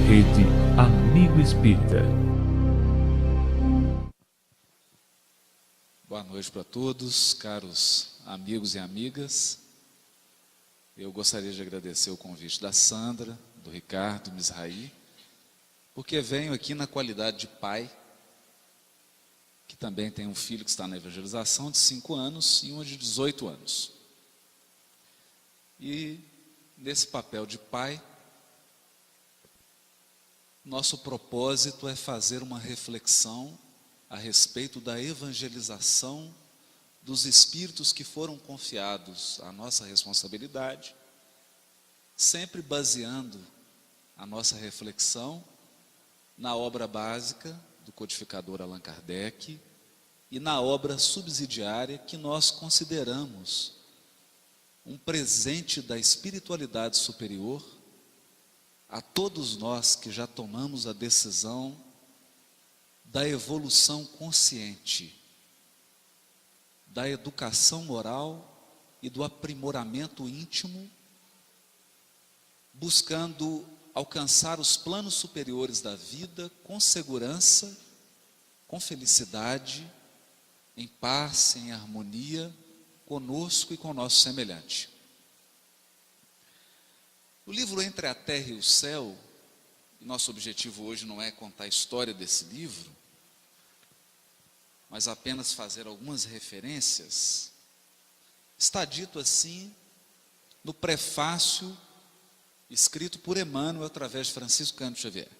Rede Amigo Espírita. Boa noite para todos, caros amigos e amigas. Eu gostaria de agradecer o convite da Sandra, do Ricardo, do Misraí, porque venho aqui na qualidade de pai, que também tem um filho que está na evangelização de 5 anos e uma de 18 anos. E nesse papel de pai, nosso propósito é fazer uma reflexão a respeito da evangelização dos espíritos que foram confiados à nossa responsabilidade, sempre baseando a nossa reflexão na obra básica do codificador Allan Kardec e na obra subsidiária que nós consideramos um presente da espiritualidade superior a todos nós que já tomamos a decisão da evolução consciente, da educação moral e do aprimoramento íntimo, buscando alcançar os planos superiores da vida com segurança, com felicidade, em paz, em harmonia conosco e com o nosso semelhante. O livro Entre a Terra e o Céu, e nosso objetivo hoje não é contar a história desse livro, mas apenas fazer algumas referências, está dito assim no prefácio escrito por Emmanuel através de Francisco Cândido Xavier.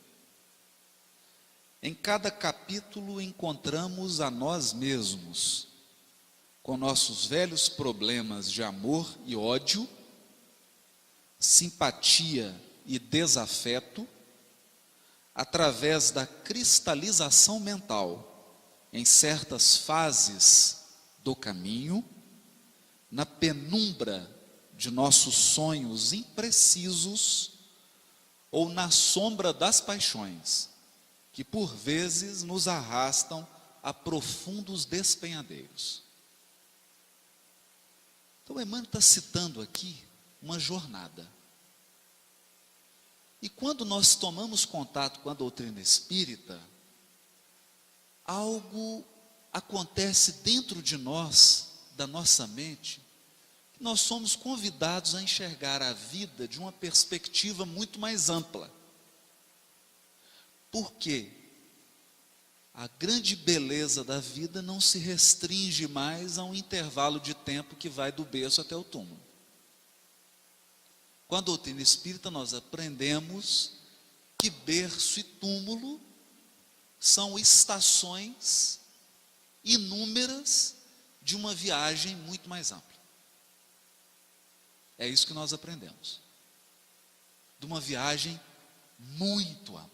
Em cada capítulo encontramos a nós mesmos, com nossos velhos problemas de amor e ódio, simpatia e desafeto, através da cristalização mental em certas fases do caminho, na penumbra de nossos sonhos imprecisos ou na sombra das paixões, que por vezes nos arrastam a profundos despenhadeiros. Então, Emmanuel está citando aqui uma jornada. E quando nós tomamos contato com a doutrina espírita, algo acontece dentro de nós, da nossa mente, que nós somos convidados a enxergar a vida de uma perspectiva muito mais ampla. Porque a grande beleza da vida não se restringe mais a um intervalo de tempo que vai do berço até o túmulo. Com a doutrina espírita nós aprendemos que berço e túmulo são estações inúmeras de uma viagem muito mais ampla. É isso que nós aprendemos. De uma viagem muito ampla.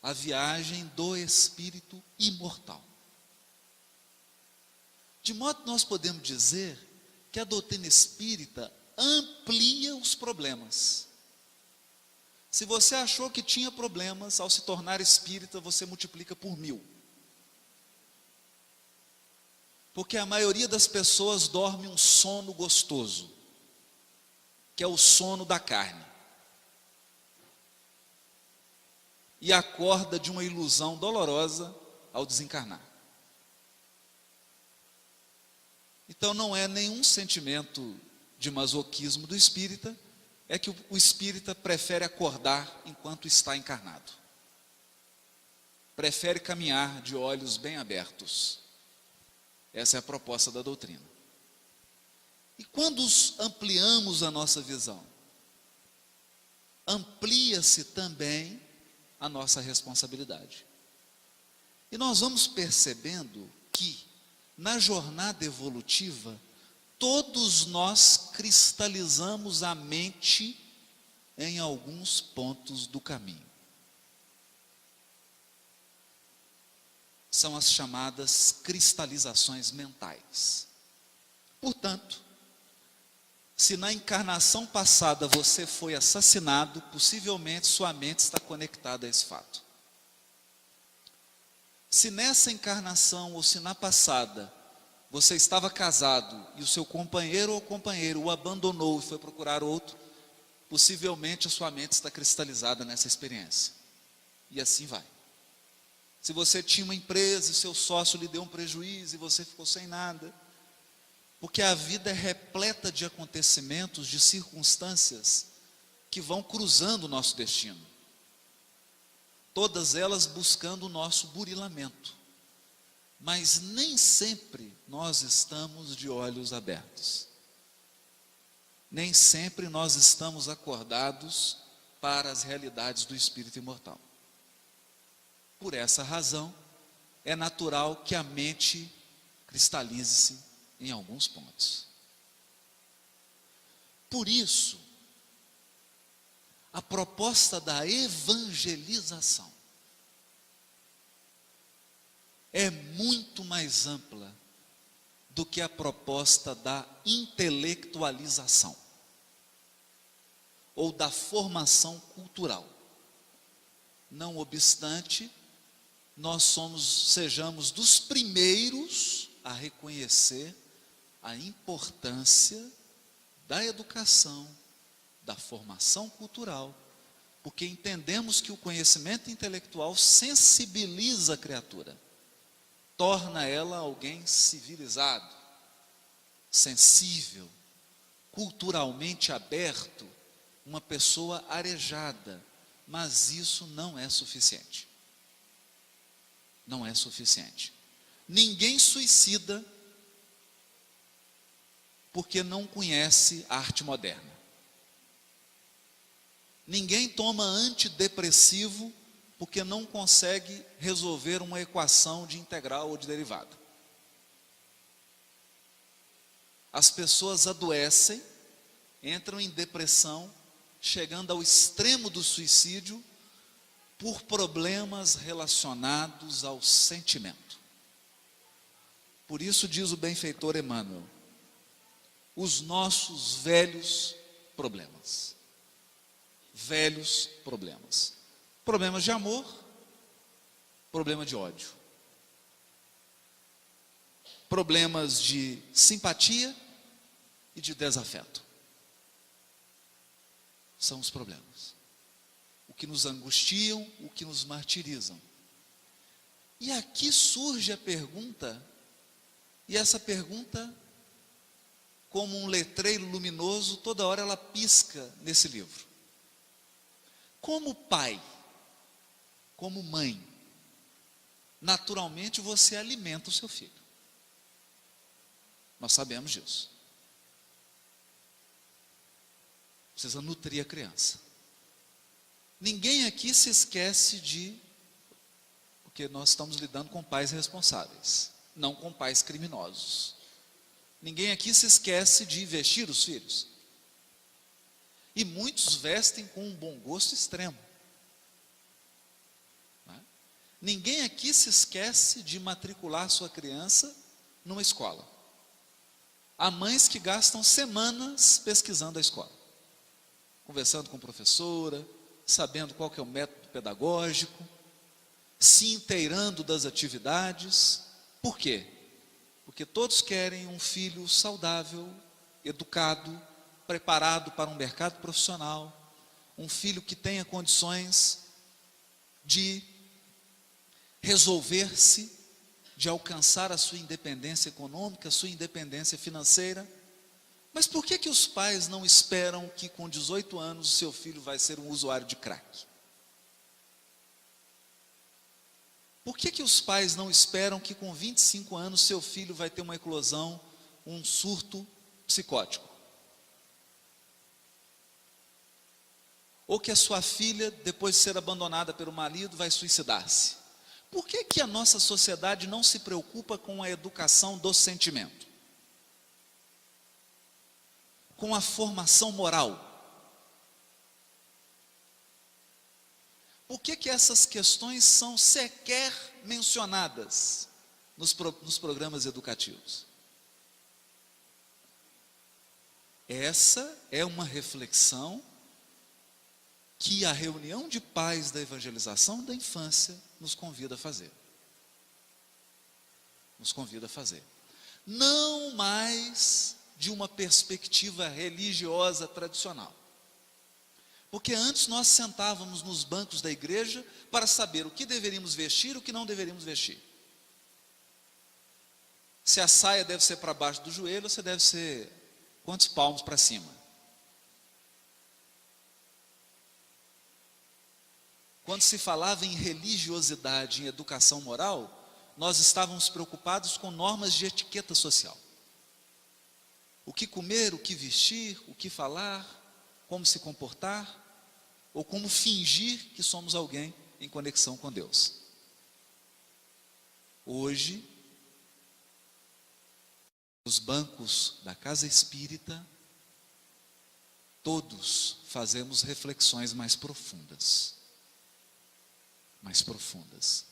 A viagem do espírito imortal. De modo que nós podemos dizer que a doutrina espírita amplia os problemas. Se você achou que tinha problemas, ao se tornar espírita, você multiplica por 1000. Porque a maioria das pessoas dorme um sono gostoso, que é o sono da carne. E acorda de uma ilusão dolorosa ao desencarnar. Então não é nenhum sentimento de masoquismo do espírita, é que o espírita prefere acordar enquanto está encarnado. Prefere caminhar de olhos bem abertos. Essa é a proposta da doutrina. E quando ampliamos a nossa visão, amplia-se também a nossa responsabilidade. E nós vamos percebendo que, na jornada evolutiva, todos nós cristalizamos a mente em alguns pontos do caminho. São as chamadas cristalizações mentais. Portanto, se na encarnação passada você foi assassinado, possivelmente sua mente está conectada a esse fato. Se nessa encarnação ou se na passada você estava casado e o seu companheiro ou companheira o abandonou e foi procurar outro, possivelmente a sua mente está cristalizada nessa experiência. E assim vai. Se você tinha uma empresa e seu sócio lhe deu um prejuízo e você ficou sem nada, porque a vida é repleta de acontecimentos, de circunstâncias que vão cruzando o nosso destino. Todas elas buscando o nosso burilamento. Mas nem sempre nós estamos de olhos abertos. Nem sempre nós estamos acordados para as realidades do espírito imortal. Por essa razão, é natural que a mente cristalize-se em alguns pontos. Por isso, a proposta da evangelização é muito mais ampla do que a proposta da intelectualização ou da formação cultural. Não obstante, nós sejamos dos primeiros a reconhecer a importância da educação, da formação cultural, porque entendemos que o conhecimento intelectual sensibiliza a criatura, torna ela alguém civilizado, sensível, culturalmente aberto, uma pessoa arejada, mas isso não é suficiente. Não é suficiente. Ninguém suicida porque não conhece a arte moderna. Ninguém toma antidepressivo porque não consegue resolver uma equação de integral ou de derivada. As pessoas adoecem, entram em depressão, chegando ao extremo do suicídio, por problemas relacionados ao sentimento. Por isso diz o benfeitor Emmanuel, os nossos velhos problemas. Velhos problemas. Problemas de amor, problema de ódio. Problemas de simpatia e de desafeto. São os problemas. O que nos angustiam, o que nos martirizam. E aqui surge a pergunta, e essa pergunta, como um letreiro luminoso, toda hora ela pisca nesse livro. Como pai, como mãe, naturalmente você alimenta o seu filho. Nós sabemos disso. Precisa nutrir a criança. Ninguém aqui se esquece porque nós estamos lidando com pais responsáveis, não com pais criminosos. Ninguém aqui se esquece de vestir os filhos. E muitos vestem com um bom gosto extremo. Ninguém aqui se esquece de matricular sua criança numa escola. Há mães que gastam semanas pesquisando a escola, conversando com a professora, sabendo qual que é o método pedagógico, se inteirando das atividades. Por quê? Porque todos querem um filho saudável, educado, preparado para um mercado profissional, um filho que tenha condições de resolver-se, de alcançar a sua independência econômica, a sua independência financeira. Mas por que os pais não esperam que com 18 anos o seu filho vai ser um usuário de crack? Por que os pais não esperam que com 25 anos seu filho vai ter uma eclosão, um surto psicótico? Ou que a sua filha, depois de ser abandonada pelo marido, vai suicidar-se? Por que a nossa sociedade não se preocupa com a educação do sentimento? Com a formação moral? Por que essas questões são sequer mencionadas nos programas educativos? Essa é uma reflexão que a reunião de pais da evangelização da infância nos convida a fazer. Nos convida a fazer. Não mais de uma perspectiva religiosa tradicional. Porque antes nós sentávamos nos bancos da igreja para saber o que deveríamos vestir e o que não deveríamos vestir. Se a saia deve ser para baixo do joelho, ou se deve ser quantos palmos para cima. Quando se falava em religiosidade, em educação moral, nós estávamos preocupados com normas de etiqueta social. O que comer, o que vestir, o que falar, como se comportar, ou como fingir que somos alguém em conexão com Deus. Hoje, os bancos da casa espírita, todos fazemos reflexões mais profundas. Mais profundas.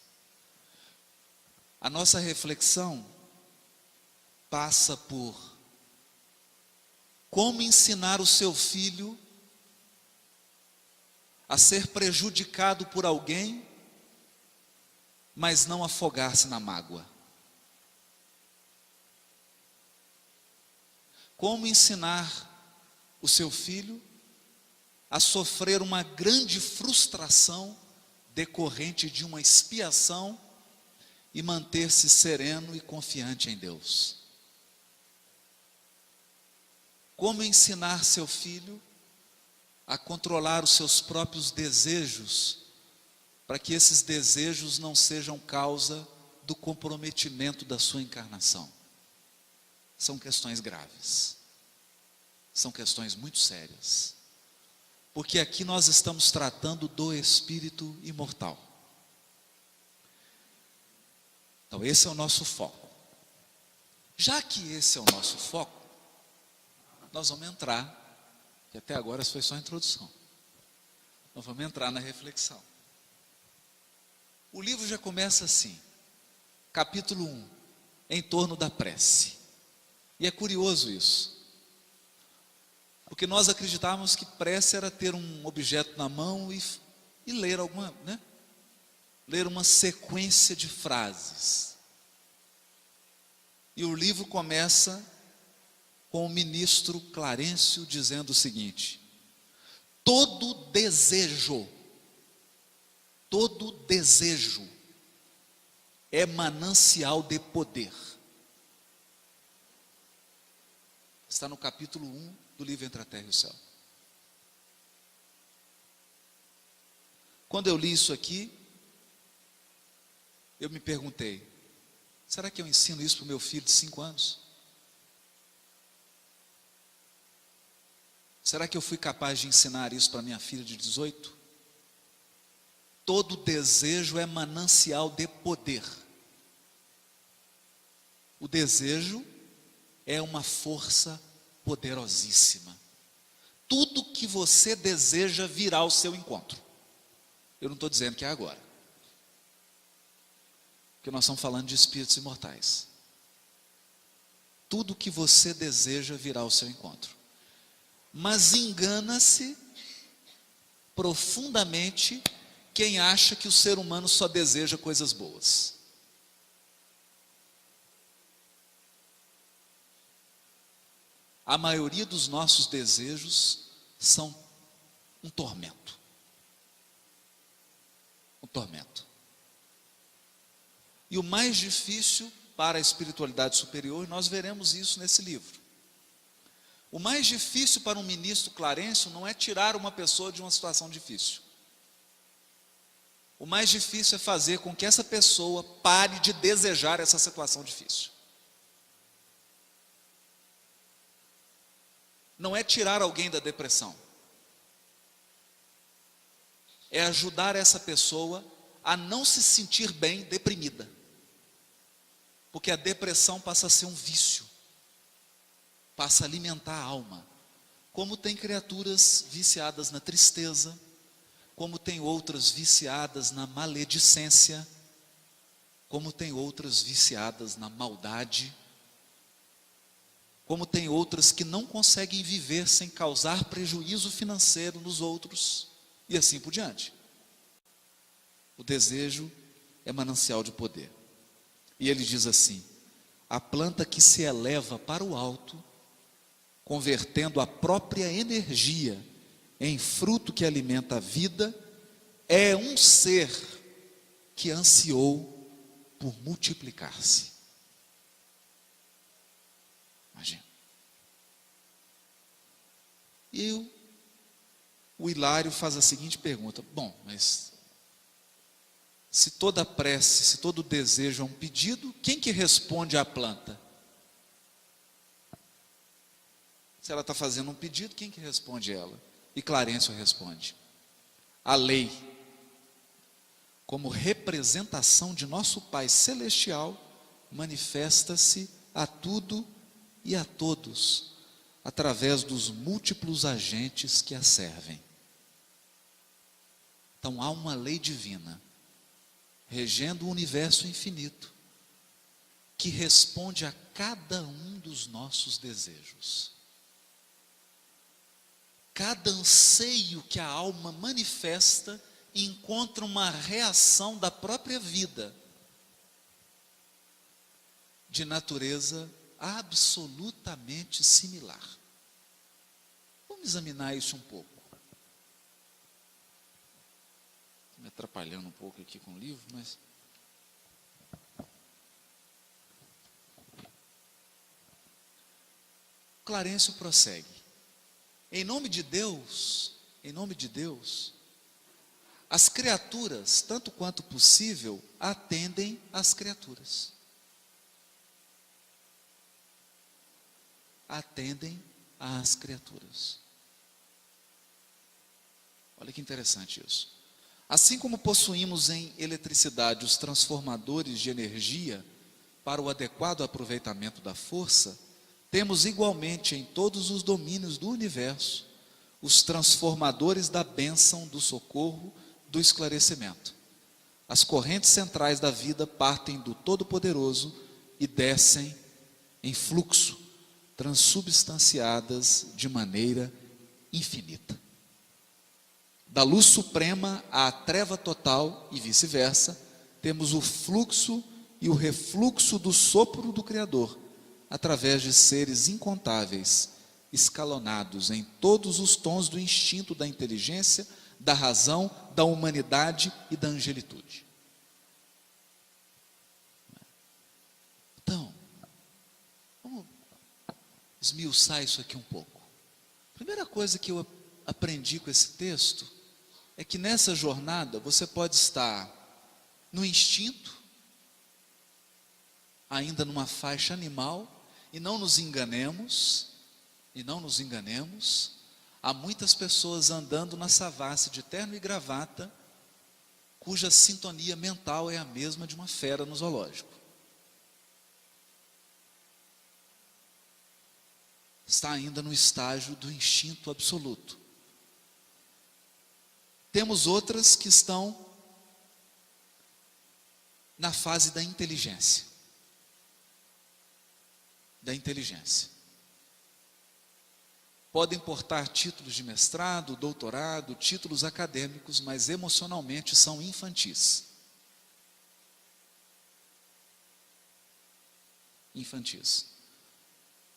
A nossa reflexão passa por como ensinar o seu filho a ser prejudicado por alguém, mas não afogar-se na mágoa. Como ensinar o seu filho a sofrer uma grande frustração decorrente de uma expiação e manter-se sereno e confiante em Deus. Como ensinar seu filho a controlar os seus próprios desejos, para que esses desejos não sejam causa do comprometimento da sua encarnação. São questões graves, são questões muito sérias, porque aqui nós estamos tratando do espírito imortal. Então esse é o nosso foco. Já que esse é o nosso foco, nós vamos entrar, que até agora foi só a introdução, nós vamos entrar na reflexão. O livro já começa assim, capítulo 1, em torno da prece. E é curioso isso, porque nós acreditávamos que prece era ter um objeto na mão e ler alguma, né? Ler uma sequência de frases. E o livro começa com o ministro Clarencio dizendo o seguinte: todo desejo é manancial de poder. Está no capítulo 1 do livro Entre a Terra e o Céu. Quando eu li isso aqui, eu me perguntei, será que eu ensino isso para o meu filho de 5 anos? Será que eu fui capaz de ensinar isso para minha filha de 18? Todo desejo é manancial de poder. O desejo é uma força poderosíssima. Tudo que você deseja virá ao seu encontro. Eu não estou dizendo que é agora, porque nós estamos falando de espíritos imortais. Tudo que você deseja virá ao seu encontro. Mas engana-se profundamente quem acha que o ser humano só deseja coisas boas. A maioria dos nossos desejos são um tormento. Um tormento. E o mais difícil para a espiritualidade superior, nós veremos isso nesse livro. O mais difícil para um ministro Clarencio não é tirar uma pessoa de uma situação difícil. O mais difícil é fazer com que essa pessoa pare de desejar essa situação difícil. Não é tirar alguém da depressão. É ajudar essa pessoa a não se sentir bem deprimida. Porque a depressão passa a ser um vício. Passa a alimentar a alma. Como tem criaturas viciadas na tristeza, como tem outras viciadas na maledicência, como tem outras viciadas na maldade, como tem outras que não conseguem viver sem causar prejuízo financeiro nos outros, e assim por diante. O desejo é manancial de poder. E ele diz assim: a planta que se eleva para o alto, convertendo a própria energia em fruto que alimenta a vida, é um ser que ansiou por multiplicar-se. Imagina. E o Hilário faz a seguinte pergunta: bom, mas se toda prece, se todo desejo é um pedido, quem que responde à planta? Se ela está fazendo um pedido, quem que responde ela? E Clarencio responde: a lei, como representação de nosso Pai Celestial, manifesta-se a tudo e a todos, através dos múltiplos agentes que a servem. Então há uma lei divina, regendo o universo infinito, que responde a cada um dos nossos desejos. Cada anseio que a alma manifesta encontra uma reação da própria vida, de natureza absolutamente similar. Vamos examinar isso um pouco. Estou me atrapalhando um pouco aqui com o livro, mas... Clarencio prossegue. Em nome de Deus, as criaturas, tanto quanto possível, atendem às criaturas. Atendem às criaturas. Olha que interessante isso. Assim como possuímos em eletricidade os transformadores de energia para o adequado aproveitamento da força, temos igualmente em todos os domínios do universo os transformadores da bênção, do socorro, do esclarecimento. As correntes centrais da vida partem do Todo-Poderoso e descem em fluxo, transubstanciadas de maneira infinita. Da luz suprema à treva total e vice-versa, temos o fluxo e o refluxo do sopro do Criador, através de seres incontáveis, escalonados em todos os tons do instinto da inteligência, da razão, da humanidade e da angelitude. Então, vamos esmiuçar isso aqui um pouco. A primeira coisa que eu aprendi com esse texto é que nessa jornada você pode estar no instinto, ainda numa faixa animal, e não nos enganemos, há muitas pessoas andando na savassi de terno e gravata, cuja sintonia mental é a mesma de uma fera no zoológico. Está ainda no estágio do instinto absoluto. Temos outras que estão na fase da inteligência. Podem portar títulos de mestrado, doutorado, títulos acadêmicos, mas emocionalmente são infantis.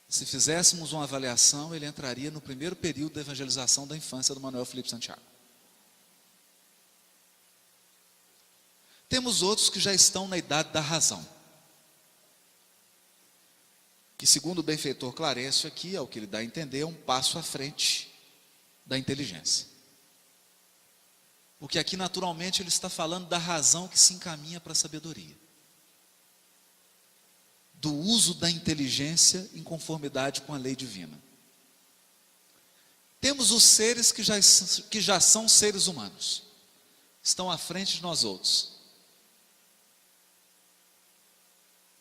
Se fizéssemos uma avaliação, ele entraria no primeiro período da evangelização da infância do Manuel Felipe Santiago. Temos outros que já estão na idade da razão, que segundo o benfeitor Clarencio aqui, ao que ele dá a entender, é um passo à frente da inteligência. Porque aqui naturalmente ele está falando da razão que se encaminha para a sabedoria. Do uso da inteligência em conformidade com a lei divina. Temos os seres que já são seres humanos, estão à frente de nós outros.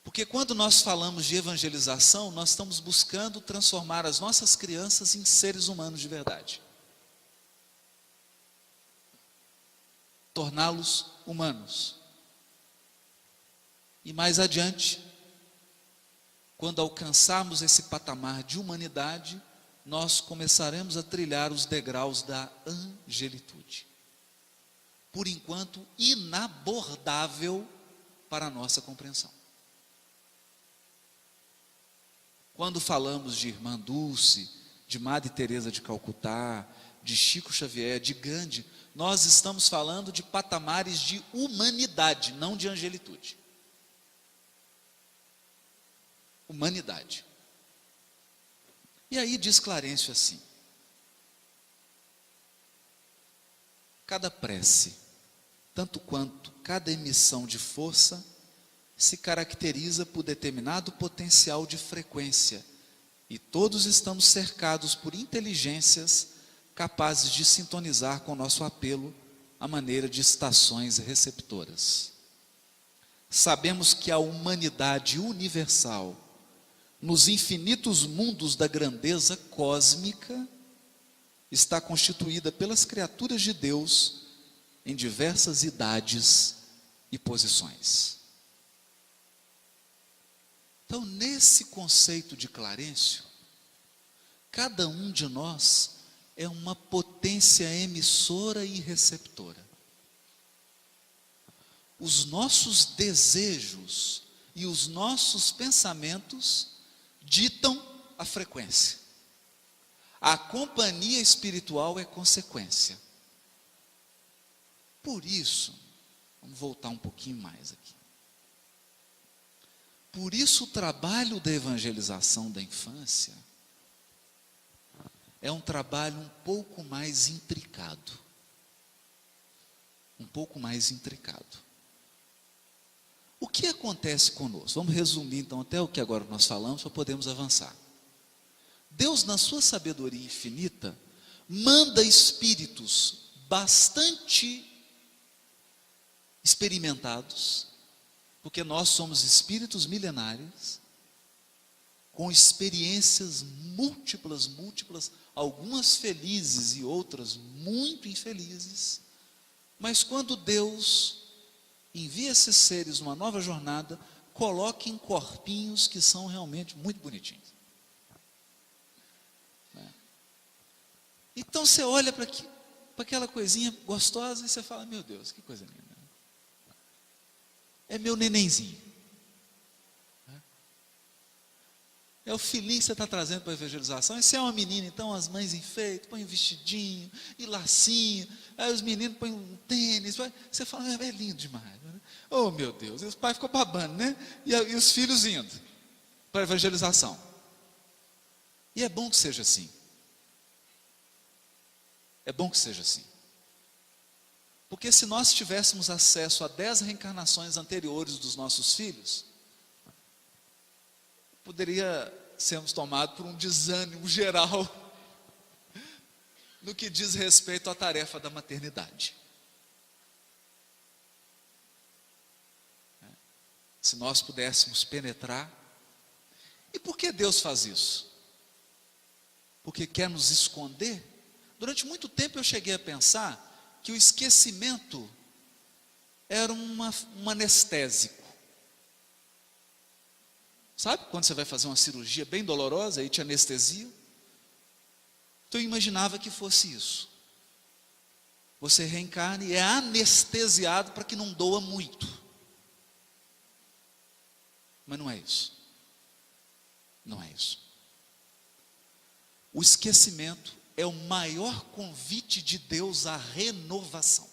Porque quando nós falamos de evangelização, nós estamos buscando transformar as nossas crianças em seres humanos de verdade. Torná-los humanos. E mais adiante, quando alcançarmos esse patamar de humanidade, nós começaremos a trilhar os degraus da angelitude. Por enquanto, inabordável para a nossa compreensão. Quando falamos de Irmã Dulce, de Madre Teresa de Calcutá, de Chico Xavier, de Gandhi, nós estamos falando de patamares de humanidade, não de angelitude. Humanidade. E aí diz Clarencio assim: cada prece, tanto quanto cada emissão de força, se caracteriza por determinado potencial de frequência, e todos estamos cercados por inteligências capazes de sintonizar com o nosso apelo à maneira de estações receptoras. Sabemos que a humanidade universal, nos infinitos mundos da grandeza cósmica, está constituída pelas criaturas de Deus em diversas idades e posições. Então, nesse conceito de Clarencio, cada um de nós é uma potência emissora e receptora. Os nossos desejos e os nossos pensamentos ditam a frequência. A companhia espiritual é consequência. Por isso, vamos voltar um pouquinho mais aqui. Por isso o trabalho da evangelização da infância é um trabalho um pouco mais intricado. Um pouco mais intricado. O que acontece conosco? Vamos resumir então até o que agora nós falamos para podermos avançar. Deus, na sua sabedoria infinita, manda espíritos bastante experimentados, porque nós somos espíritos milenários, com experiências múltiplas, algumas felizes e outras muito infelizes, mas quando Deus envia esses seres numa nova jornada, coloca em corpinhos que são realmente muito bonitinhos. Então você olha para aquela coisinha gostosa e você fala: meu Deus, que coisa linda. É meu nenenzinho. É o filhinho que você está trazendo para a evangelização. E se é uma menina, então as mães enfeitam, põem um vestidinho e lacinho. Aí os meninos põem um tênis. Você fala: é lindo demais. Oh meu Deus, e os pais ficam babando, né? E os filhos indo para a evangelização. E é bom que seja assim. É bom que seja assim. Porque se nós tivéssemos acesso a 10 reencarnações anteriores dos nossos filhos, poderia sermos tomados por um desânimo geral no que diz respeito à tarefa da maternidade. Se nós pudéssemos penetrar. E por que Deus faz isso? Porque quer nos esconder? Durante muito tempo eu cheguei a pensar que o esquecimento era um anestésico. Sabe quando você vai fazer uma cirurgia bem dolorosa e te anestesia? Então eu imaginava que fosse isso. Você reencarna e é anestesiado para que não doa muito. Mas não é isso. Não é isso. O esquecimento é o maior convite de Deus à renovação.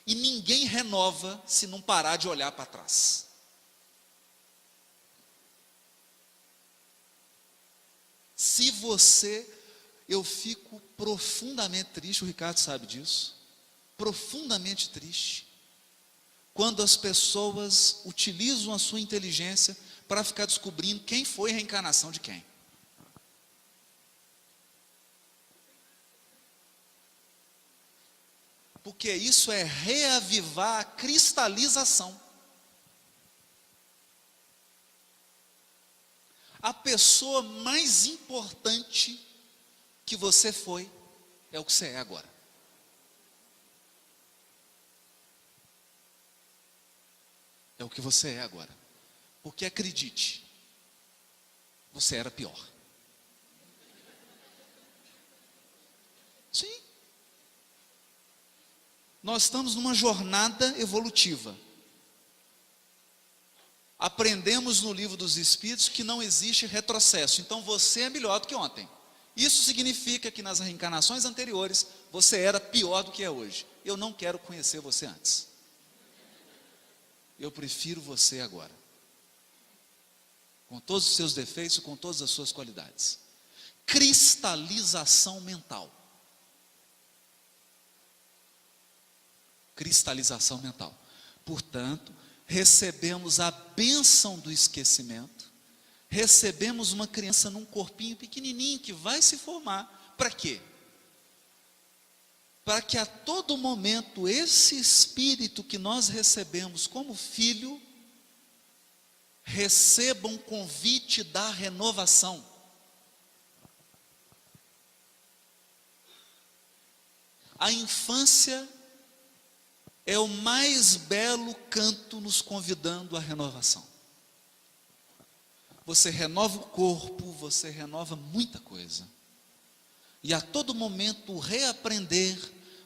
E ninguém renova se não parar de olhar para trás. Se você, eu fico profundamente triste, o Ricardo sabe disso, profundamente triste, quando as pessoas utilizam a sua inteligência para ficar descobrindo quem foi a reencarnação de quem. Porque isso é reavivar a cristalização. A pessoa mais importante que você foi é o que você é agora. É o que você é agora. Porque acredite, você era pior. Sim. Nós estamos numa jornada evolutiva. Aprendemos no livro dos Espíritos que não existe retrocesso. Então você é melhor do que ontem. Isso significa que nas reencarnações anteriores você era pior do que é hoje. Eu não quero conhecer você antes. Eu prefiro você agora. Com todos os seus defeitos e com todas as suas qualidades. Cristalização mental. Cristalização mental. Portanto, recebemos a bênção do esquecimento, recebemos uma criança num corpinho pequenininho que vai se formar. Para quê? Para que a todo momento esse espírito que nós recebemos como filho, receba um convite da renovação. A infância é o mais belo canto nos convidando à renovação. Você renova o corpo, você renova muita coisa. E a todo momento o reaprender,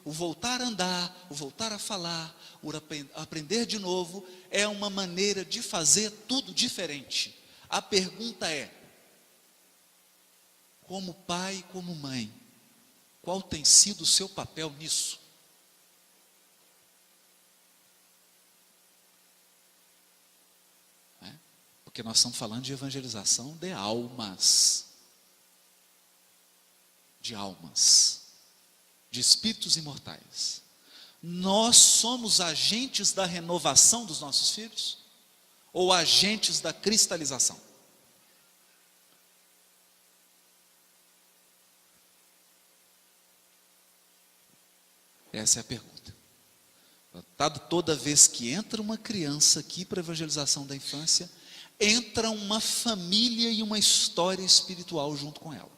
o voltar a andar, o voltar a falar, o aprender de novo, é uma maneira de fazer tudo diferente. A pergunta é, como pai e como mãe, qual tem sido o seu papel nisso? Porque nós estamos falando de evangelização de almas. De almas. De espíritos imortais. Nós somos agentes da renovação dos nossos filhos? Ou agentes da cristalização? Essa é a pergunta. Toda vez que entra uma criança aqui para a evangelização da infância, entra uma família e uma história espiritual junto com ela.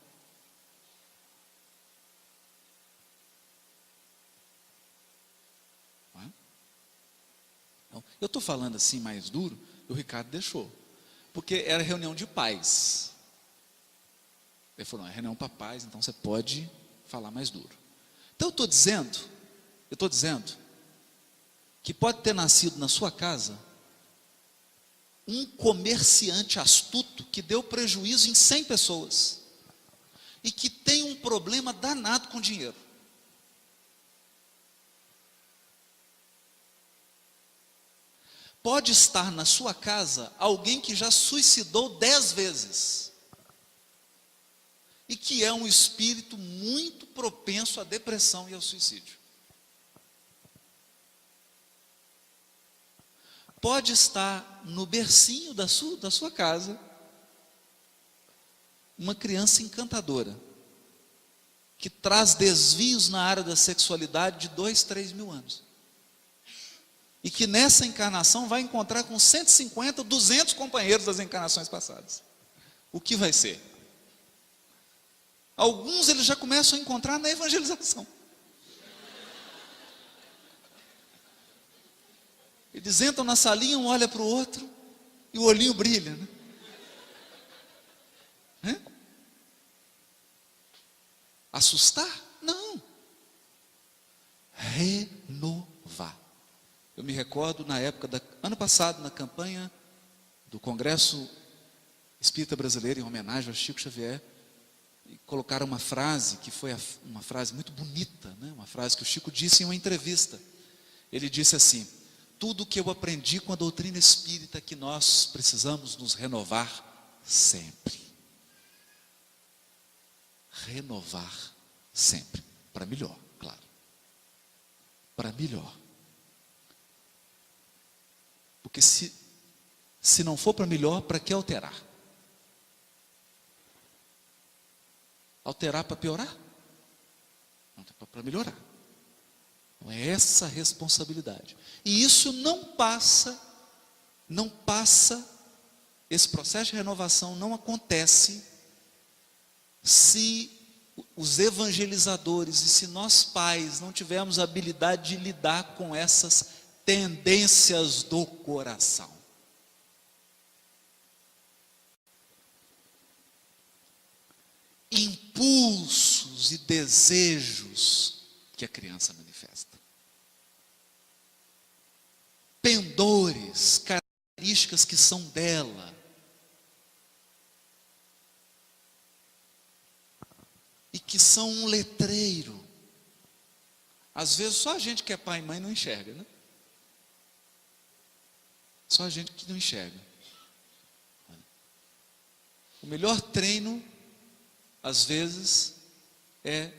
Então, eu estou falando assim mais duro, e o Ricardo deixou, porque era reunião de pais. Ele falou, não, é reunião para pais, então você pode falar mais duro. Então eu estou dizendo que pode ter nascido na sua casa um comerciante astuto que deu prejuízo em 100 pessoas e que tem um problema danado com dinheiro. Pode estar na sua casa alguém que já suicidou 10 vezes e que é um espírito muito propenso à depressão e ao suicídio. Pode estar no bercinho da sua casa uma criança encantadora que traz desvios na área da sexualidade de 2, 3 mil anos e que nessa encarnação vai encontrar com 150, 200 companheiros das encarnações passadas. O que vai ser? Alguns eles já começam a encontrar na evangelização. Eles entram na salinha, um olha para o outro e o olhinho brilha, né? Assustar? Não. Renovar. Eu me recordo na época ano passado, na campanha do Congresso Espírita Brasileiro, em homenagem ao Chico Xavier, e colocaram uma frase que foi uma frase muito bonita, né? Uma frase que o Chico disse em uma entrevista. Ele disse assim: tudo o que eu aprendi com a doutrina espírita é que nós precisamos nos renovar sempre. Renovar sempre. Para melhor, claro. Para melhor. Porque se não for para melhor, para que alterar? Alterar para piorar? Não, para melhorar. Então é essa a responsabilidade. E isso não passa, esse processo de renovação não acontece se os evangelizadores e se nós pais não tivermos a habilidade de lidar com essas tendências do coração. Impulsos e desejos que a criança manifesta. Pendores, características que são dela. que são um letreiro. Às vezes só a gente que é pai e mãe não enxerga, né? Só a gente que não enxerga. O melhor treino, às vezes, é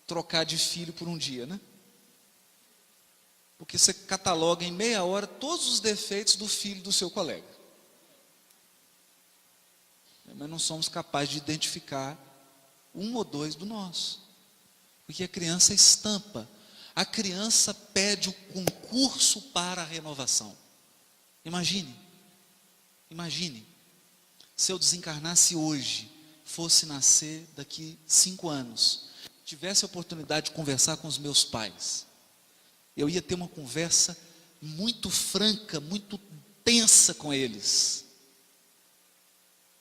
trocar de filho por um dia, né? Porque você cataloga em meia hora todos os defeitos do filho do seu colega. Mas não somos capazes de identificar um ou dois do nosso. Porque a criança estampa. A criança pede o concurso para a renovação. Imagine, se eu desencarnasse hoje, fosse nascer daqui 5 anos, tivesse a oportunidade de conversar com os meus pais, eu ia ter uma conversa muito franca, muito tensa com eles.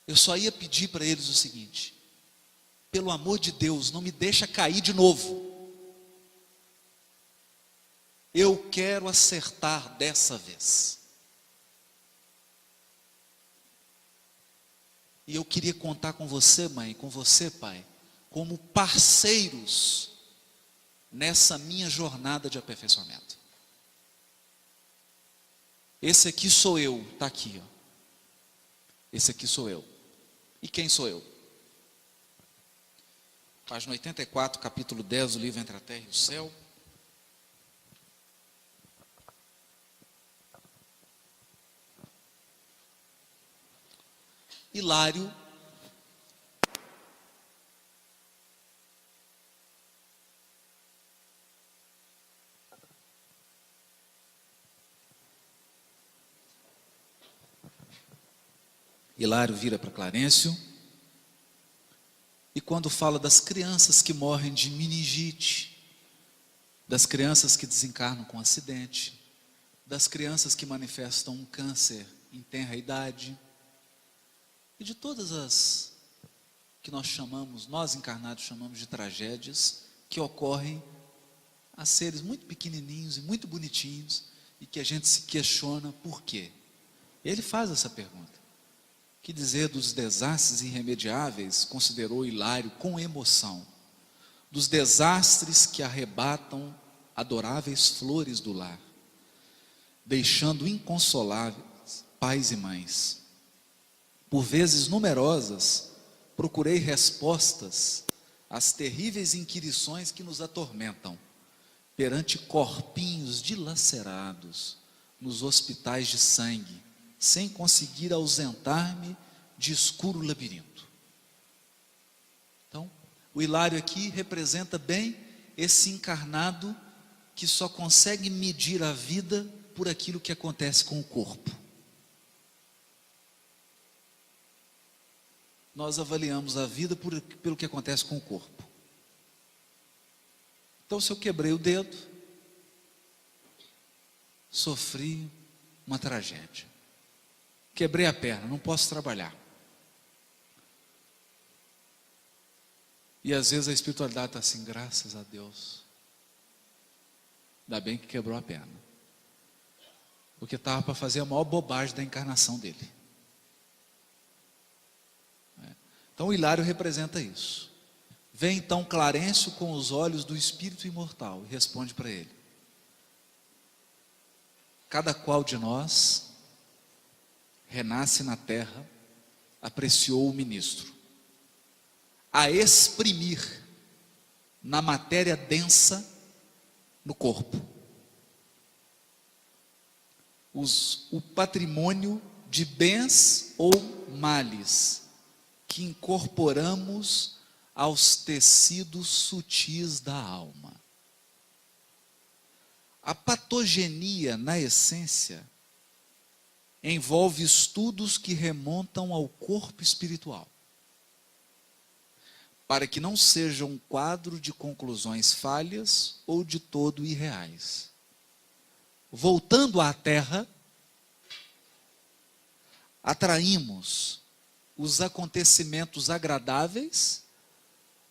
Eu só ia pedir para eles o seguinte: pelo amor de Deus, não me deixa cair de novo. Eu quero acertar dessa vez. E eu queria contar com você, mãe, com você, pai, como parceiros nessa minha jornada de aperfeiçoamento. Esse aqui sou eu, está aqui, ó. Esse aqui sou eu. E quem sou eu? Página 84, capítulo 10 do livro Entre a Terra e o Céu. Hilário vira para Clarencio, e quando fala das crianças que morrem de meningite, das crianças que desencarnam com acidente, das crianças que manifestam um câncer em tenra idade, e de todas as que nós encarnados chamamos de tragédias, que ocorrem a seres muito pequenininhos e muito bonitinhos, e que a gente se questiona por quê. Ele faz essa pergunta. Que dizer dos desastres irremediáveis, considerou Hilário com emoção, dos desastres que arrebatam adoráveis flores do lar, deixando inconsoláveis pais e mães. Por vezes numerosas, procurei respostas às terríveis inquirições que nos atormentam, perante corpinhos dilacerados nos hospitais de sangue, sem conseguir ausentar-me de escuro labirinto. Então, o Hilário aqui representa bem esse encarnado que só consegue medir a vida por aquilo que acontece com o corpo. Nós avaliamos a vida pelo que acontece com o corpo. Então, se eu quebrei o dedo, sofri uma tragédia. Quebrei a perna, não posso trabalhar. E às vezes a espiritualidade está assim, graças a Deus. Ainda bem que quebrou a perna. Porque estava para fazer a maior bobagem da encarnação dele. Então o Hilário representa isso. Vem então Clarencio com os olhos do espírito imortal e responde para ele: cada qual de nós renasce na terra, apreciou o ministro, a exprimir na matéria densa no corpo o patrimônio de bens ou males que incorporamos aos tecidos sutis da alma. A patogenia, na essência, envolve estudos que remontam ao corpo espiritual, para que não seja um quadro de conclusões falhas ou de todo irreais. Voltando à terra, atraímos os acontecimentos agradáveis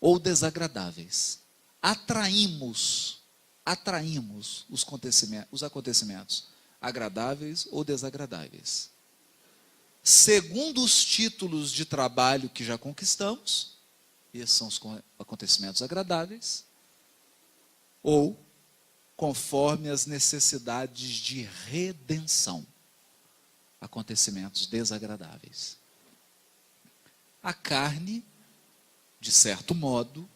ou desagradáveis. Atraímos os acontecimentos agradáveis ou desagradáveis, segundo os títulos de trabalho que já conquistamos esses são os acontecimentos agradáveis, ou conforme as necessidades de redenção, acontecimentos desagradáveis. A carne, de certo modo,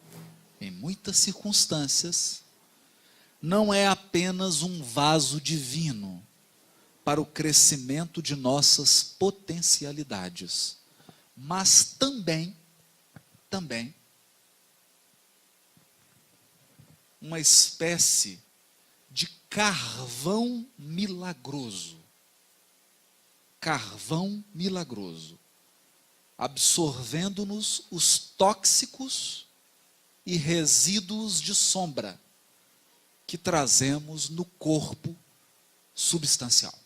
em muitas circunstâncias, não é apenas um vaso divino para o crescimento de nossas potencialidades, mas também uma espécie de carvão milagroso. Carvão milagroso, absorvendo-nos os tóxicos e resíduos de sombra que trazemos no corpo substancial.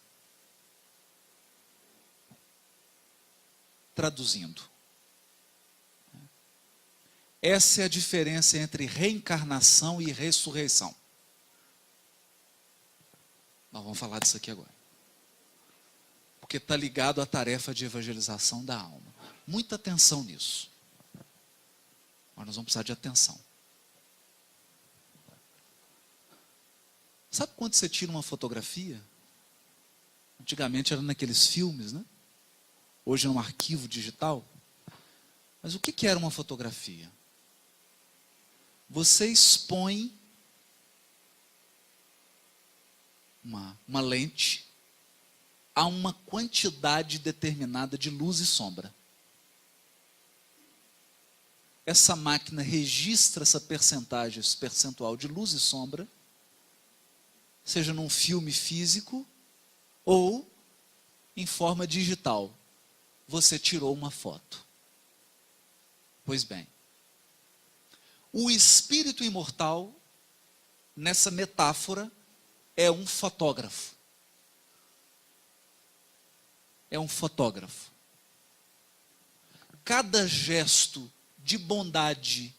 Traduzindo, essa é a diferença entre reencarnação e ressurreição. Nós vamos falar disso aqui agora. Porque está ligado à tarefa de evangelização da alma. Muita atenção nisso. Mas nós vamos precisar de atenção. Sabe quando você tira uma fotografia? Antigamente era naqueles filmes, né? Hoje é um arquivo digital. Mas o que era uma fotografia? Você expõe uma lente a uma quantidade determinada de luz e sombra. Essa máquina registra essa percentagem, esse percentual de luz e sombra, seja num filme físico ou em forma digital. Você tirou uma foto. Pois bem, o espírito imortal, nessa metáfora, é um fotógrafo. É um fotógrafo. Cada gesto de bondade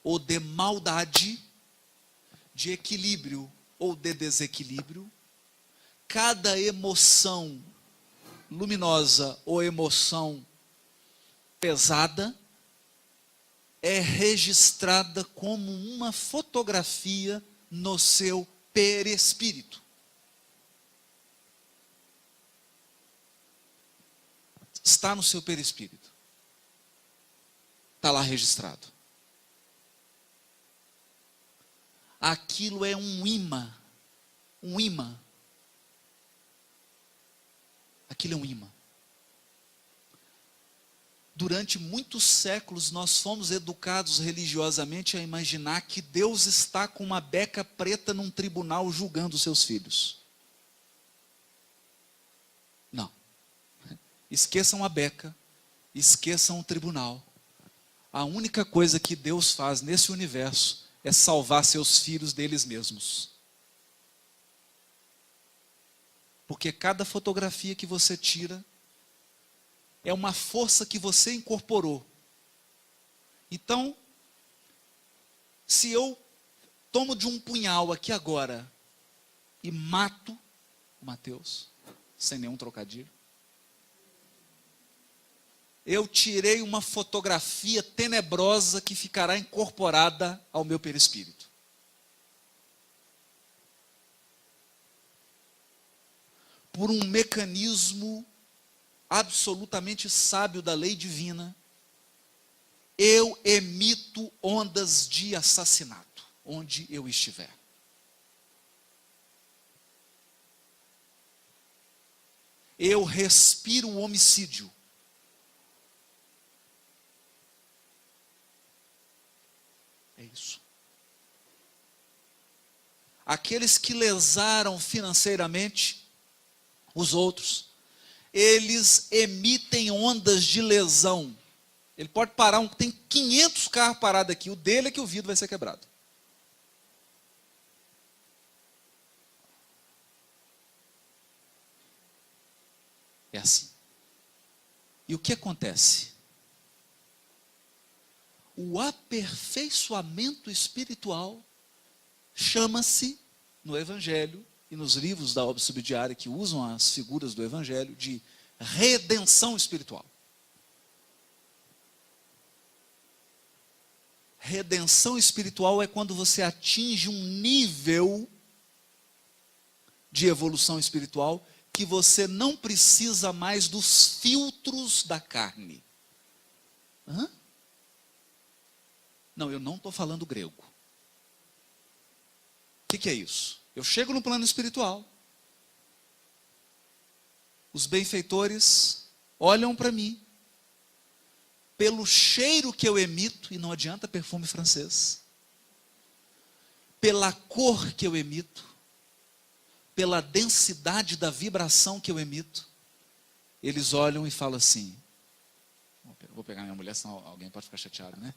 ou de maldade, de equilíbrio ou de desequilíbrio, cada emoção luminosa ou emoção pesada, é registrada como uma fotografia no seu perispírito. Está no seu perispírito. Está lá registrado. Aquilo é um imã. Um imã. Aquilo é um imã. Durante muitos séculos nós fomos educados religiosamente a imaginar que Deus está com uma beca preta num tribunal julgando seus filhos. Não. Esqueçam a beca, esqueçam o tribunal. A única coisa que Deus faz nesse universo é salvar seus filhos deles mesmos. Porque cada fotografia que você tira é uma força que você incorporou. Então, se eu tomo de um punhal aqui agora e mato o Mateus, sem nenhum trocadilho, eu tirei uma fotografia tenebrosa que ficará incorporada ao meu perispírito. Por um mecanismo absolutamente sábio da lei divina, eu emito ondas de assassinato, onde eu estiver. Eu respiro o homicídio. É isso. Aqueles que lesaram financeiramente os outros, eles emitem ondas de lesão. Ele pode parar, tem 500 carros parados aqui, o dele é que o vidro vai ser quebrado. É assim. E o que acontece? O aperfeiçoamento espiritual chama-se, no Evangelho, e nos livros da obra subsidiária que usam as figuras do Evangelho, de redenção espiritual. Redenção espiritual é quando você atinge um nível de evolução espiritual que você não precisa mais dos filtros da carne. Hã? Não, eu não estou falando grego. O que é isso? Eu chego no plano espiritual. Os benfeitores olham para mim. Pelo cheiro que eu emito, e não adianta perfume francês. Pela cor que eu emito. Pela densidade da vibração que eu emito. Eles olham e falam assim. Vou pegar minha mulher, senão alguém pode ficar chateado, né?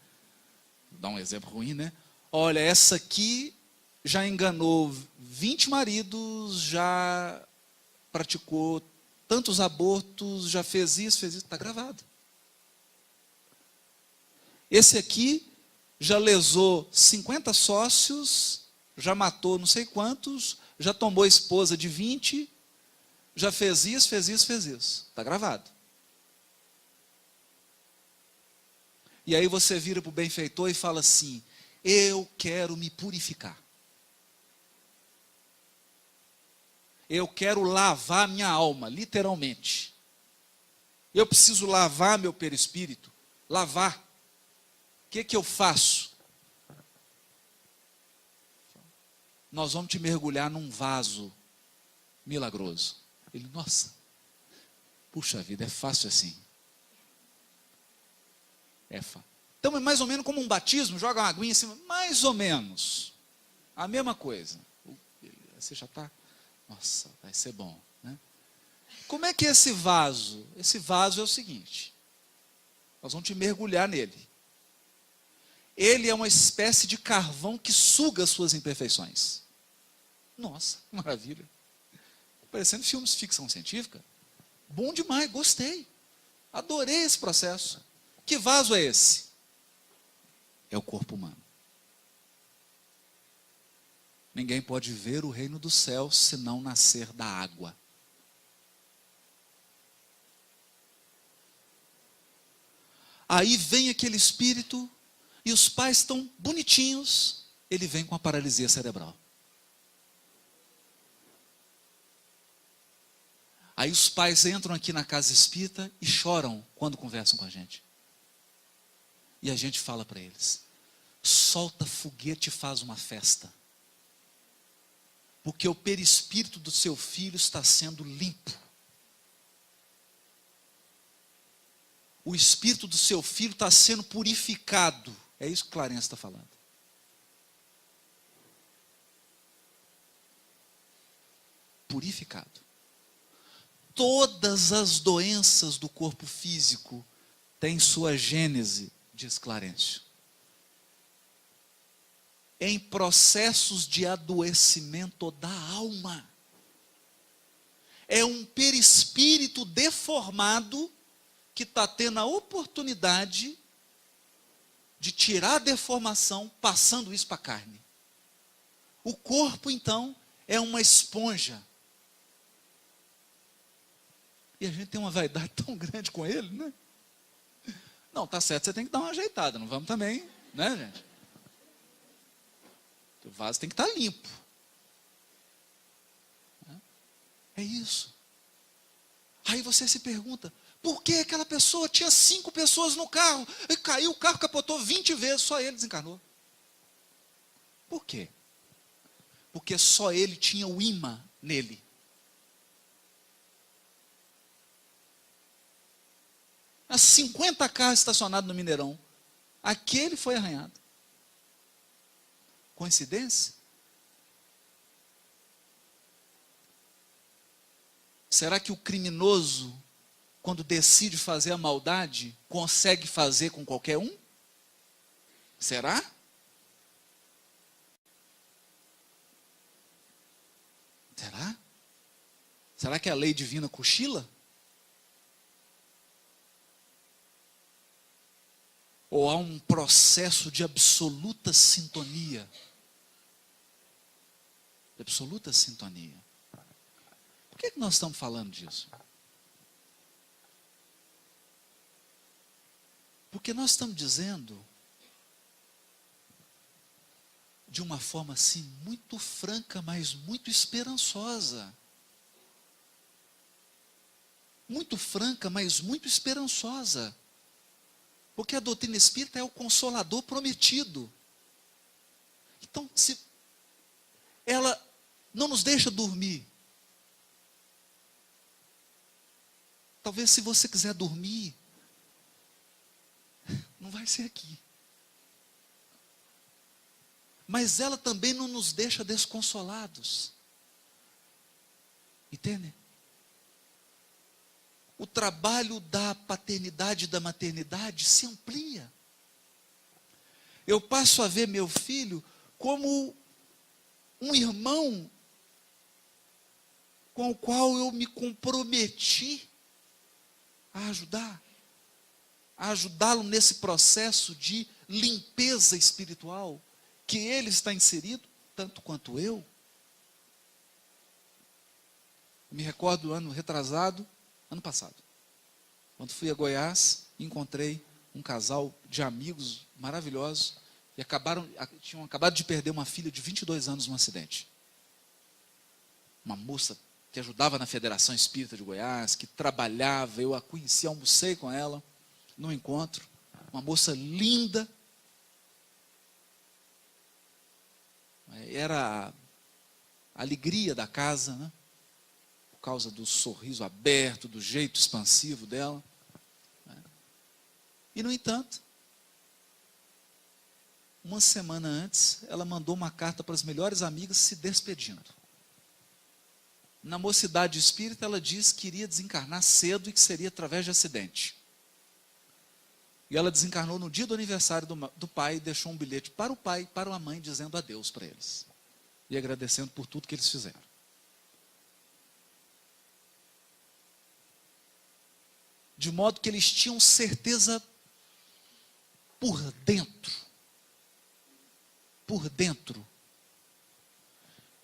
Vou dar um exemplo ruim, né? Olha, essa aqui já enganou 20 maridos, já praticou tantos abortos, já fez isso, está gravado. Esse aqui já lesou 50 sócios, já matou não sei quantos, já tomou a esposa de 20, já fez isso, fez isso, fez isso. Está gravado. E aí você vira para o benfeitor e fala assim, eu quero me purificar. Eu quero lavar minha alma, literalmente. Eu preciso lavar meu perispírito. Lavar. O que eu faço? Nós vamos te mergulhar num vaso milagroso. Ele, nossa, puxa vida, é fácil assim. Então é mais ou menos como um batismo, joga uma aguinha em cima, mais ou menos. A mesma coisa. Você já está, nossa, vai ser bom, né? Como é que é esse vaso? Esse vaso é o seguinte, nós vamos te mergulhar nele. Ele é uma espécie de carvão que suga as suas imperfeições. Nossa, maravilha. Parecendo filmes de ficção científica. Bom demais, gostei. Adorei esse processo. Que vaso é esse? É o corpo humano. Ninguém pode ver o reino dos céus se não nascer da água. Aí vem aquele espírito e os pais estão bonitinhos, ele vem com a paralisia cerebral. Aí os pais entram aqui na casa espírita e choram quando conversam com a gente. E a gente fala para eles, solta foguete e faz uma festa. Porque o perispírito do seu filho está sendo limpo. O espírito do seu filho está sendo purificado. É isso que Clarence está falando. Purificado. Todas as doenças do corpo físico têm sua gênese, diz Clarencio, em processos de adoecimento da alma. É um perispírito deformado que está tendo a oportunidade de tirar a deformação, passando isso para a carne. O corpo, então, é uma esponja. E a gente tem uma vaidade tão grande com ele, né? Não, tá certo, você tem que dar uma ajeitada, não vamos também, né, gente? O vaso tem que estar limpo. É isso. Aí você se pergunta, por que aquela pessoa tinha 5 pessoas no carro, e caiu o carro, capotou 20 vezes, só ele desencarnou? Por quê? Porque só ele tinha o imã nele. As 50 carros estacionados no Mineirão, aquele foi arranhado. Coincidência? Será que o criminoso, quando decide fazer a maldade, consegue fazer com qualquer um? Será? Será? Será que a lei divina cochila? Ou há um processo de absoluta sintonia? De absoluta sintonia. Por que nós estamos falando disso? Porque nós estamos dizendo de uma forma assim muito franca, mas muito esperançosa. Muito franca, mas muito esperançosa. Porque a doutrina espírita é o consolador prometido. Então, se ela não nos deixa dormir. Talvez se você quiser dormir, não vai ser aqui. Mas ela também não nos deixa desconsolados. Entende? O trabalho da paternidade e da maternidade se amplia. Eu passo a ver meu filho como um irmão com o qual eu me comprometi a ajudá-lo nesse processo de limpeza espiritual que ele está inserido, tanto quanto eu. Me recordo do ano passado, quando fui a Goiás, encontrei um casal de amigos maravilhosos e tinham acabado de perder uma filha de 22 anos num acidente. Uma moça que ajudava na Federação Espírita de Goiás, que trabalhava, eu a conheci, almocei com ela no encontro, uma moça linda. Era a alegria da casa, né? Por causa do sorriso aberto, do jeito expansivo dela. E, no entanto, uma semana antes, ela mandou uma carta para as melhores amigas se despedindo. Na mocidade espírita, ela disse que iria desencarnar cedo e que seria através de acidente. E ela desencarnou no dia do aniversário do pai e deixou um bilhete para o pai e para a mãe, dizendo adeus para eles. E agradecendo por tudo que eles fizeram. De modo que eles tinham certeza por dentro,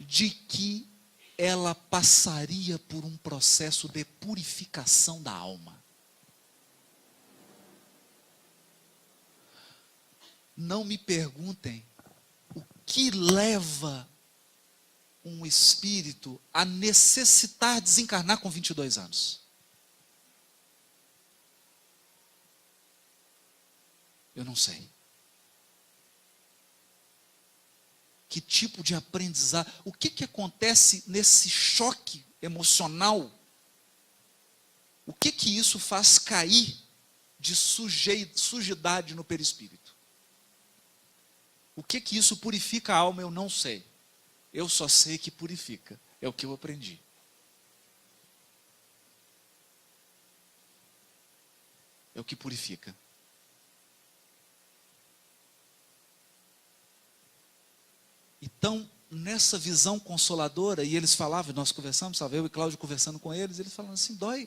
de que ela passaria por um processo de purificação da alma. Não me perguntem o que leva um espírito a necessitar desencarnar com 22 anos. Eu não sei. Que tipo de aprendizado, o que acontece nesse choque emocional? O que isso faz cair de sujidade no perispírito? O que isso purifica a alma? Eu não sei. Eu só sei que purifica. É o que eu aprendi. É o que purifica. Então, nessa visão consoladora, e eles falavam, nós conversamos, estava eu e Cláudio conversando com eles, eles falavam assim, dói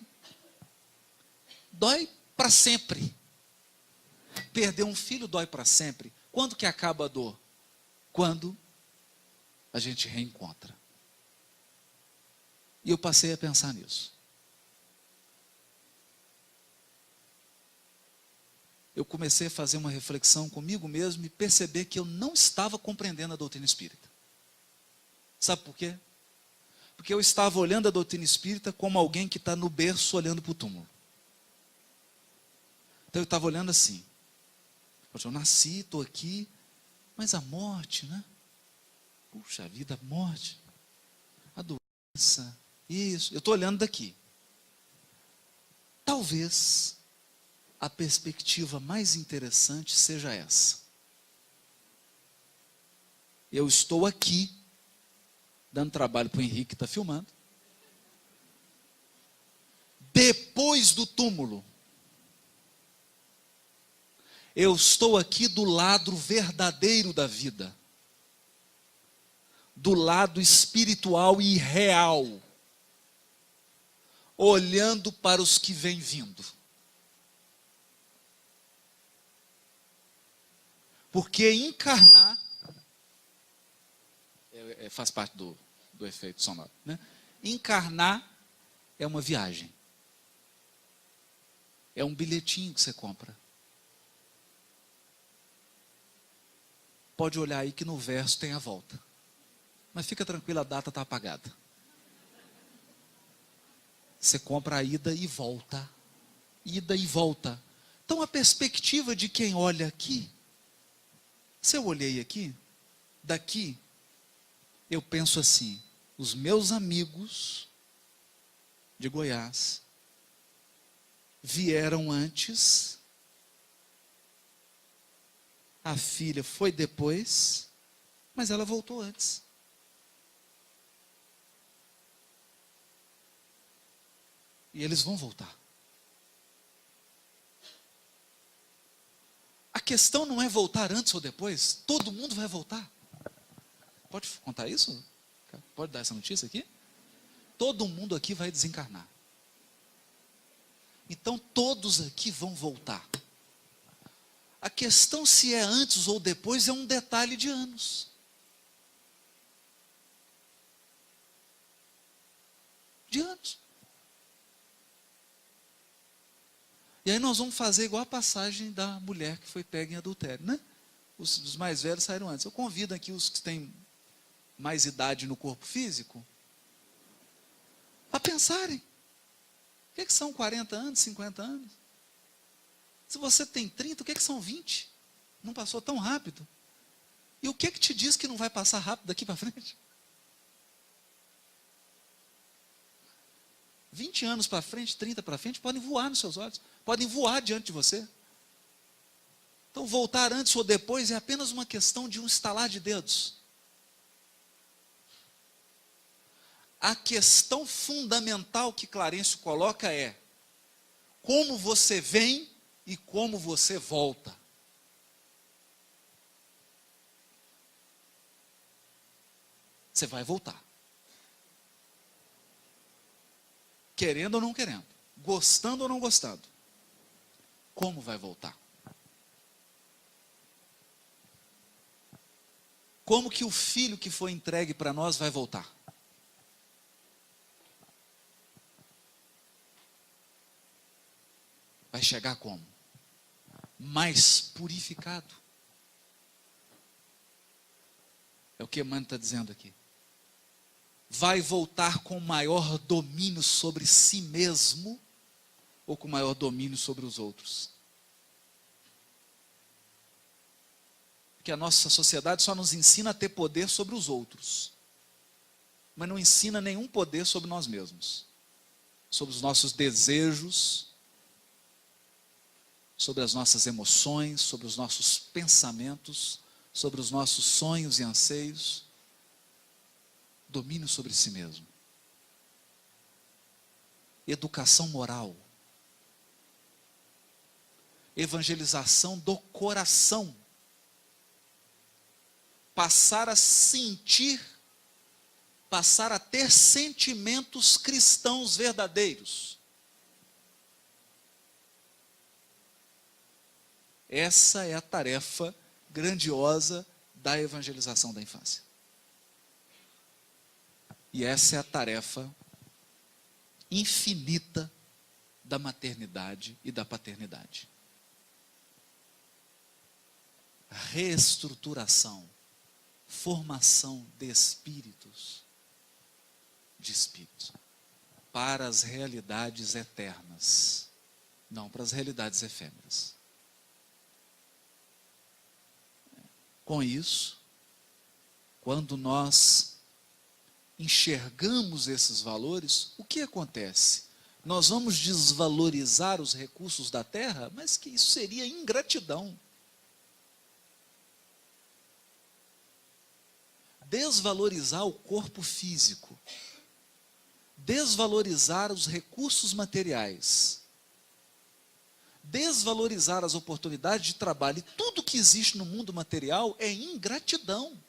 para sempre. Perder um filho dói para sempre. Quando que acaba a dor? Quando a gente reencontra. E eu passei a pensar nisso. Eu comecei a fazer uma reflexão comigo mesmo e perceber que eu não estava compreendendo a doutrina espírita. Sabe por quê? Porque eu estava olhando a doutrina espírita como alguém que está no berço olhando para o túmulo. Então eu estava olhando assim. Eu nasci, estou aqui, mas a morte, né? Puxa vida, a morte, a doença, isso. Eu estou olhando daqui. Talvez a perspectiva mais interessante seja essa. Eu estou aqui, dando trabalho para o Henrique que está filmando. Depois do túmulo, eu estou aqui do lado verdadeiro da vida. Do lado espiritual e real. Olhando para os que vêm vindo. Porque encarnar faz parte do efeito sonoro, né? Encarnar é uma viagem. É um bilhetinho que você compra. pode olhar aí que no verso tem a volta. Mas fica tranquilo, a data está apagada. Você compra a ida e volta. Ida e volta. Então a perspectiva de quem olha aqui, se eu olhei aqui, daqui, eu penso assim, os meus amigos de Goiás vieram antes, a filha foi depois, mas ela voltou antes. E eles vão voltar. A questão não é voltar antes ou depois, todo mundo vai voltar. Pode contar isso? Pode dar essa notícia aqui? Todo mundo aqui vai desencarnar. Então todos aqui vão voltar. A questão se é antes ou depois é um detalhe de anos. De anos. E aí nós vamos fazer igual a passagem da mulher que foi pega em adultério, né? Os mais velhos saíram antes. Eu convido aqui os que têm mais idade no corpo físico a pensarem. O que é que são 40 anos, 50 anos? Se você tem 30, o que é que são 20? Não passou tão rápido. E o que é que te diz que não vai passar rápido daqui para frente? 20 anos para frente, 30 para frente, podem voar nos seus olhos. Podem voar diante de você. Então, voltar antes ou depois é apenas uma questão de um estalar de dedos. A questão fundamental que Clarencio coloca é como você vem e como você volta. Você vai voltar. Querendo ou não querendo. Gostando ou não gostando. Como vai voltar? Como que o filho que foi entregue para nós vai voltar? Vai chegar como? Mais purificado. É o que Emmanuel está dizendo aqui. Vai voltar com maior domínio sobre si mesmo ou com maior domínio sobre os outros? Porque a nossa sociedade só nos ensina a ter poder sobre os outros, mas não ensina nenhum poder sobre nós mesmos, sobre os nossos desejos, sobre as nossas emoções, sobre os nossos pensamentos, sobre os nossos sonhos e anseios. Domínio sobre si mesmo. Educação moral. Evangelização do coração. Passar a sentir, passar a ter sentimentos cristãos verdadeiros. Essa é a tarefa grandiosa da evangelização da infância. E essa é a tarefa infinita da maternidade e da paternidade. Reestruturação, formação de espíritos, para as realidades eternas, não para as realidades efêmeras. Com isso, quando nós enxergamos esses valores, o que acontece? Nós vamos desvalorizar os recursos da terra, mas que isso seria ingratidão. Desvalorizar o corpo físico, desvalorizar os recursos materiais, desvalorizar as oportunidades de trabalho, e tudo que existe no mundo material é ingratidão.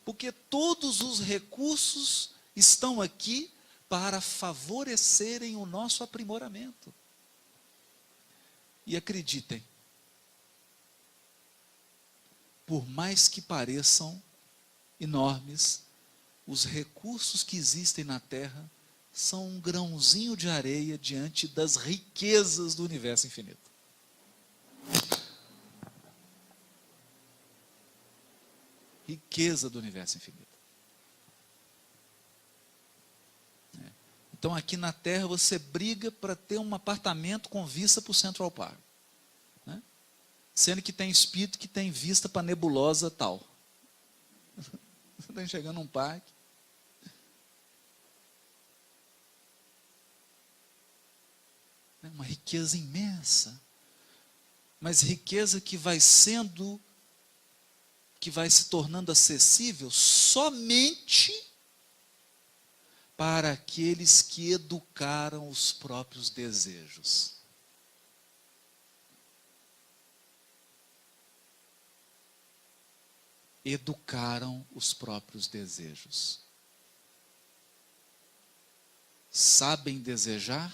Porque todos os recursos estão aqui para favorecerem o nosso aprimoramento. E acreditem, por mais que pareçam enormes, os recursos que existem na Terra são um grãozinho de areia diante das riquezas do universo infinito. riqueza do universo infinito. Então aqui na Terra você briga para ter um apartamento com vista para o Central Park, né? Sendo que tem espírito que tem vista para nebulosa tal. Você está enxergando um parque. É uma riqueza imensa. Mas riqueza que vai se tornando acessível somente para aqueles que educaram os próprios desejos. Educaram os próprios desejos. Sabem desejar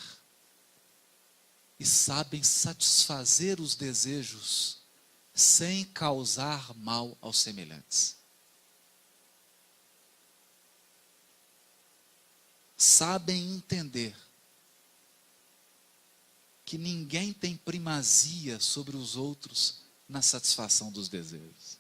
e sabem satisfazer os desejos sem causar mal aos semelhantes. Sabem entender que ninguém tem primazia sobre os outros na satisfação dos desejos.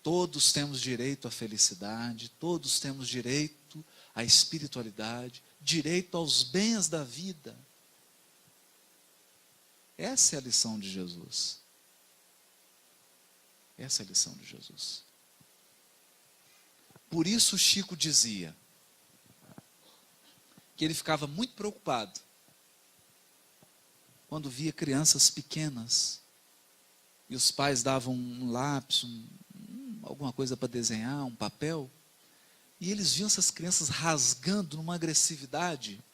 Todos temos direito à felicidade, todos temos direito à espiritualidade, direito aos bens da vida. Essa é a lição de Jesus. Essa é a lição de Jesus. Por isso Chico dizia que ele ficava muito preocupado quando via crianças pequenas e os pais davam um lápis, alguma coisa para desenhar, um papel, e eles viam essas crianças rasgando numa agressividade,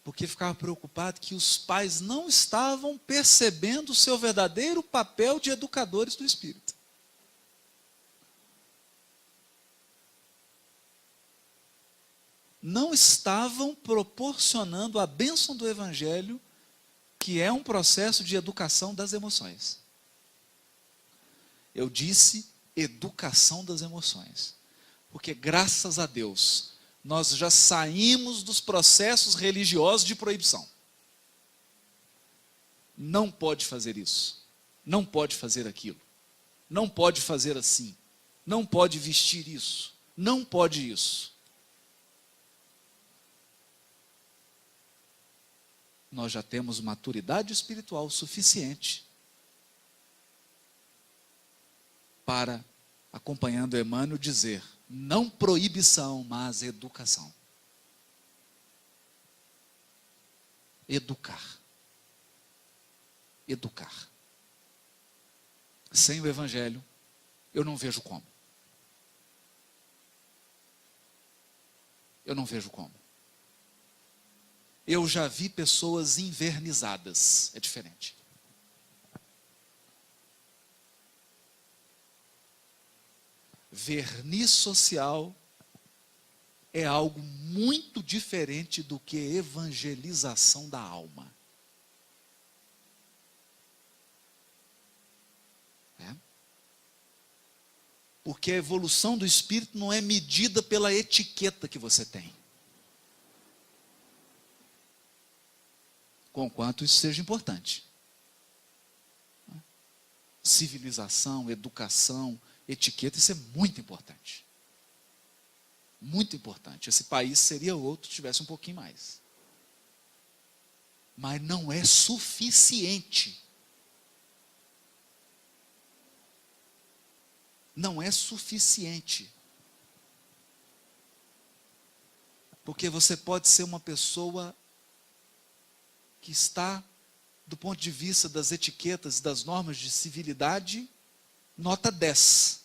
porque ficava preocupado que os pais não estavam percebendo o seu verdadeiro papel de educadores do espírito. Não estavam proporcionando a bênção do Evangelho, que é um processo de educação das emoções. Eu disse educação das emoções, porque graças a Deus, nós já saímos dos processos religiosos de proibição. Não pode fazer isso, não pode fazer aquilo, não pode fazer assim, não pode vestir isso, não pode isso. Nós já temos maturidade espiritual suficiente para, acompanhando Emmanuel, dizer, não proibição, mas educação. Educar. Educar. Sem o Evangelho, eu não vejo como. Eu não vejo como. Eu já vi pessoas invernizadas. É diferente. Verniz social é algo muito diferente do que evangelização da alma. Porque a evolução do espírito não é medida pela etiqueta que você tem. Conquanto isso seja importante. Civilização, educação, etiqueta, isso é muito importante. Muito importante. Esse país seria outro se tivesse um pouquinho mais. Mas não é suficiente. Não é suficiente. Porque você pode ser uma pessoa que está, do ponto de vista das etiquetas, das normas de civilidade, nota 10.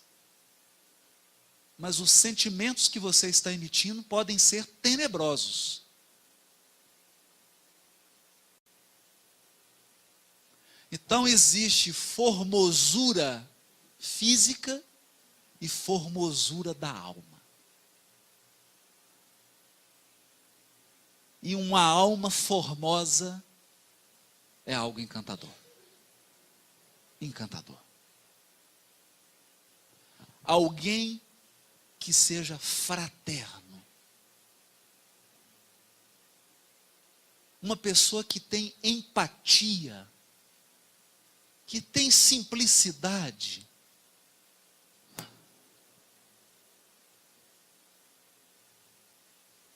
Mas os sentimentos que você está emitindo podem ser tenebrosos. Então existe formosura física e formosura da alma. E uma alma formosa é algo encantador. Encantador. Alguém que seja fraterno. Uma pessoa que tem empatia que tem simplicidade,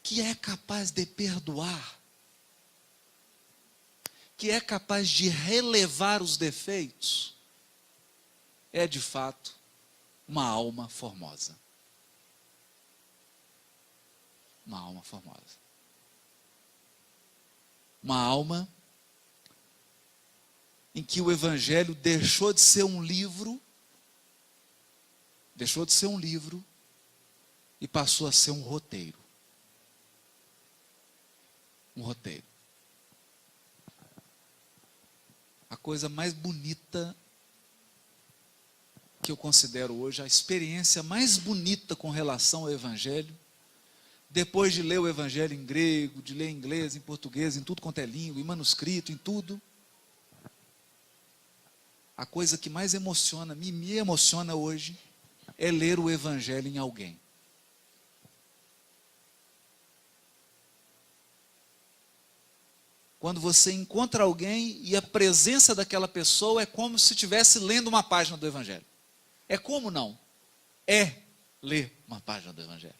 que é capaz de perdoar, que é capaz de relevar os defeitos, é de fato uma alma formosa. Uma alma formosa. Uma alma em que o Evangelho deixou de ser um livro, e passou a ser um roteiro. Um roteiro. A coisa mais bonita que eu considero hoje, a experiência mais bonita com relação ao Evangelho, depois de ler o Evangelho em grego, de ler em inglês, em português, em tudo quanto é língua, em manuscrito, em tudo, a coisa que mais emociona, me emociona hoje, é ler o Evangelho em alguém. Quando você encontra alguém e a presença daquela pessoa é como se estivesse lendo uma página do Evangelho. É como não? É ler uma página do Evangelho.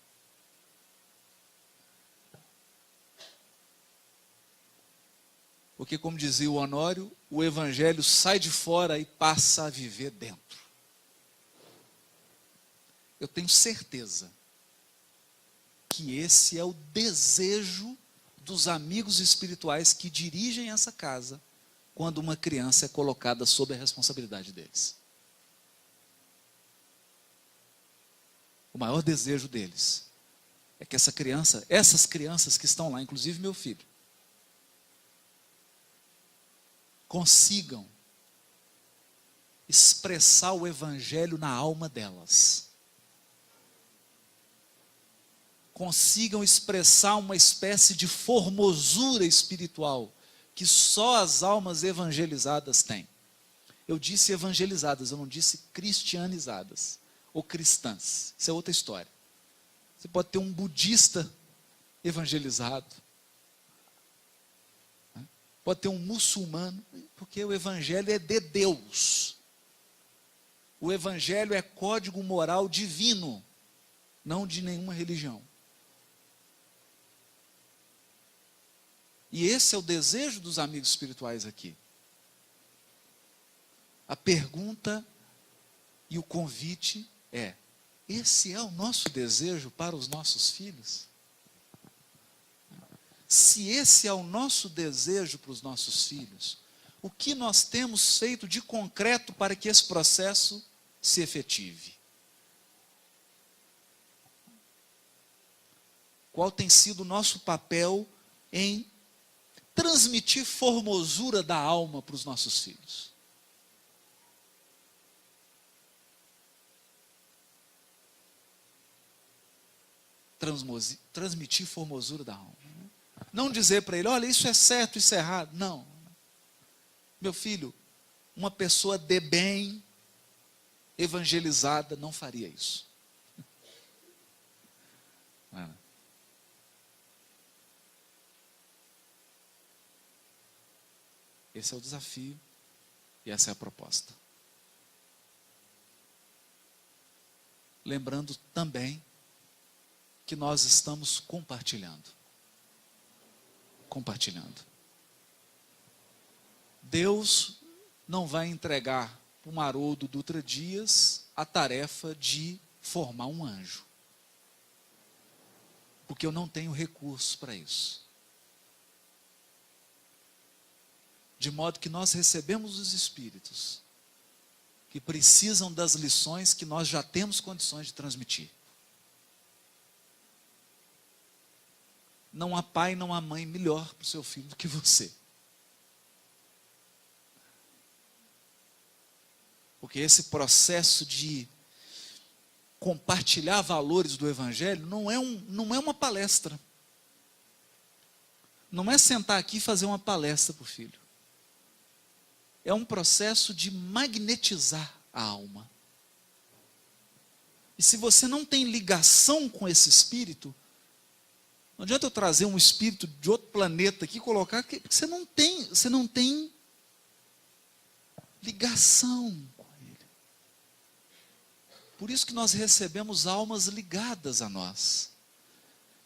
Porque, como dizia o Honório, o Evangelho sai de fora e passa a viver dentro. Eu tenho certeza que esse é o desejo dos amigos espirituais que dirigem essa casa quando uma criança é colocada sob a responsabilidade deles. O maior desejo deles é que essas crianças que estão lá, inclusive meu filho, consigam expressar o Evangelho na alma delas. Consigam expressar uma espécie de formosura espiritual que só as almas evangelizadas têm. Eu disse evangelizadas, eu não disse cristianizadas ou cristãs. Isso é outra história. Você pode ter um budista evangelizado, pode ter um muçulmano, porque o Evangelho é de Deus. O Evangelho é código moral divino, não de nenhuma religião. E esse é o desejo dos amigos espirituais aqui. A pergunta e o convite é: esse é o nosso desejo para os nossos filhos? Se esse é o nosso desejo para os nossos filhos, o que nós temos feito de concreto para que esse processo se efetive? Qual tem sido o nosso papel em transmitir formosura da alma para os nossos filhos? Transmitir formosura da alma. Não dizer para ele: olha, isso é certo, isso é errado. Não. Meu filho, uma pessoa de bem, evangelizada, não faria isso. Esse é o desafio e essa é a proposta. Lembrando também que nós estamos compartilhando. Deus não vai entregar para o Haroldo Dutra Dias a tarefa de formar um anjo, porque eu não tenho recursos para isso. De modo que nós recebemos os Espíritos que precisam das lições que nós já temos condições de transmitir. Não há pai, não há mãe melhor para o seu filho do que você. Porque esse processo de compartilhar valores do Evangelho não é uma palestra. Não é sentar aqui e fazer uma palestra para o filho. É um processo de magnetizar a alma. E se você não tem ligação com esse espírito, não adianta eu trazer um espírito de outro planeta aqui e colocar, porque você não tem ligação com Ele. Por isso que nós recebemos almas ligadas a nós.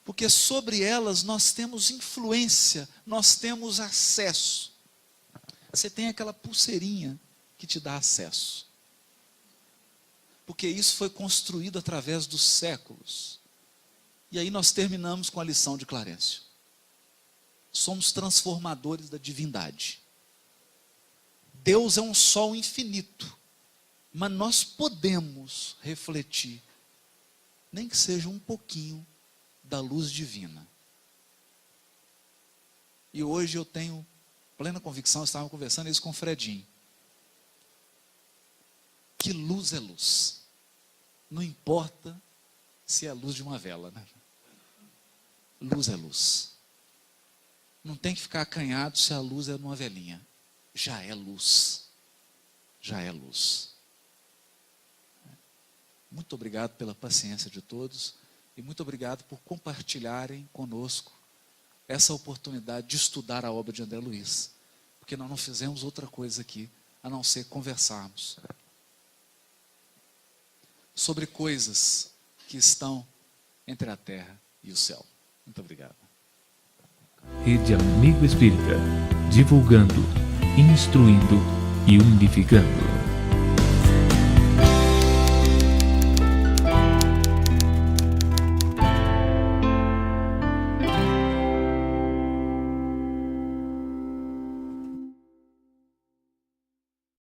Porque sobre elas nós temos influência, nós temos acesso. Você tem aquela pulseirinha que te dá acesso. Porque isso foi construído através dos séculos. E aí nós terminamos com a lição de Clarencio. Somos transformadores da divindade. Deus é um sol infinito, mas nós podemos refletir, nem que seja um pouquinho, da luz divina. E hoje eu tenho plena convicção, estava conversando isso com o Fredinho, que luz é luz. Não importa se é a luz de uma vela, né? Luz é luz. Não tem que ficar acanhado se a luz é numa velinha. Já é luz. Já é luz. Muito obrigado pela paciência de todos e muito obrigado por compartilharem conosco essa oportunidade de estudar a obra de André Luiz. Porque nós não fizemos outra coisa aqui a não ser conversarmos sobre coisas que estão entre a terra e o céu. Muito obrigado. Rede Amigo Espírita, divulgando, instruindo e unificando.